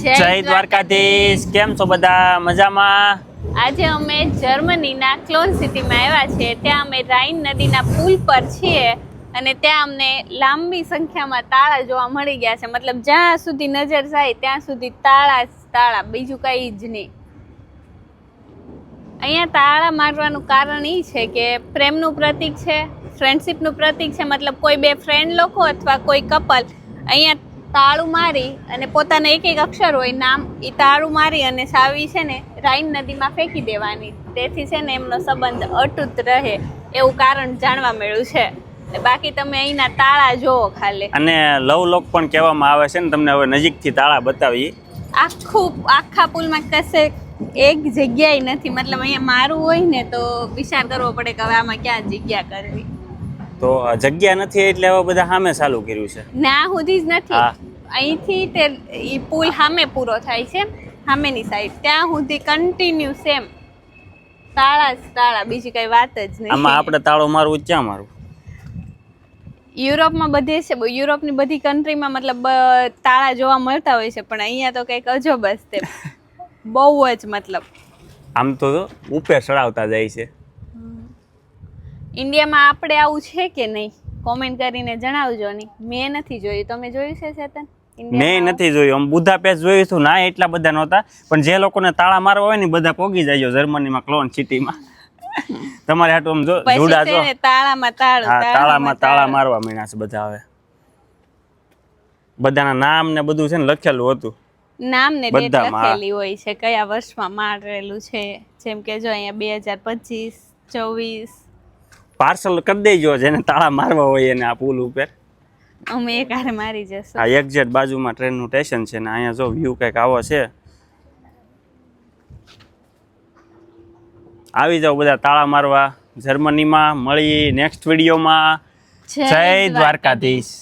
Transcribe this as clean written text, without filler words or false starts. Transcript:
જય દ્વારકાધીશ. કેમ છો બધા? મજામાં? આજે અમે જર્મનીના ક્લોન સિટીમાં આવ્યા છીએ. ત્યાં અમે રાઈન નદીના પુલ પર છીએ અને ત્યાં અમને લાંબી સંખ્યામાં તાળા જોવા મળી ગયા છે. મતલબ જ્યાં સુધી નજર જાય ત્યાં સુધી તાળા જ તાળા, બીજું કંઈ જ નહીં. અહીંયા તાળા મારવાનું કારણ એ છે કે પ્રેમનું પ્રતીક છે, ફ્રેન્ડશિપનું પ્રતીક છે. મતલબ કોઈ બે ફ્રેન્ડ લોકો અથવા કોઈ કપલ અહીંયા તાળું મારી અને પોતાના એક એક અક્ષર હોય નામ, એ તાળું મારી અને સાવી છે ને રાઈન નદીમાં ફેંકી દેવાની. તેથી છે ને એમનો સંબંધ અતૂટ રહે એવું કારણ જાણવા મળ્યું છે. બાકી તમે અહીંના તાળા જોવો ખાલી. અને લવ લોક પણ કહેવામાં આવે છે ને. તમને હવે નજીકથી તાળા બતાવી. આખા પુલમાં કશે એક જગ્યાએ નથી. મતલબ અહીંયા મારું હોય ને તો વિચાર કરવો પડે કે હવે આમાં ક્યાં જગ્યા કરવી. તો જગ્યા નથી એટલે હવે બધા સામે ચાલુ કર્યું છે. ના સુધી જ નથી. અહીંથી તે ઈ પુલ સામે પૂરો થાય છે, સામેની સાઈડ, ત્યાં સુધી કન્ટિન્યુ સેમ તાળા જ તાળા, બીજી કઈ વાત જ નહીં. આમાં આપણે તાળો મારવું ક્યાં મારવું? યુરોપમાં બધે છે, યુરોપની બધી કન્ટ્રીમાં મતલબ તાળા જોવા મળતા હોય છે, પણ અહીંયા તો કંઈક અજબ જ તે બહુ જ મતલબ આમ તો ઉપર ચડાવતા જાય છે. ઇન્ડિયામાં આપણે આવું છે કે નહીં કોમેન્ટ કરીને જણાવજો. નહીં, મેં નથી જોયું. તમે જોયું છે ચેતન? મેં નથી જોયું. આમ બુદાપેસ્ટ જોયું હતું, ના એટલા બધા નહોતા, પણ જે લોકોને તાળા મારવા હોય ને બધા પોગી જાય જર્મનીમાં ક્લોન સિટીમાં. તમારે હાટુ આમ જો જોડા જો તાળામાં તાળું, તાળામાં તાળા મારવા માંડ્યા છે બધા. હવે બધાના નામ ને બધું છે ને લખેલું હતું. નામ ને ડેટ લખેલી હોય છે, કયા વર્ષમાં મારેલું છે. જેમ કે જો અહીંયા 2025, 24. પાર્સલ કરી દેજો જેને તાળા મારવા હોય એને આ પુલ ઉપર. અમે એક હારે મારી જશું. આ એક્ઝેક્ટ બાજુમાં ટ્રેનનું સ્ટેશન છે ને અહીંયા જો વ્યૂ કંઈક આવો છે. આવી જાવ બધા તાળા મારવા જર્મનીમાં. મળી નેક્સ્ટ વિડીયોમાં. જય દ્વારકાધીશ.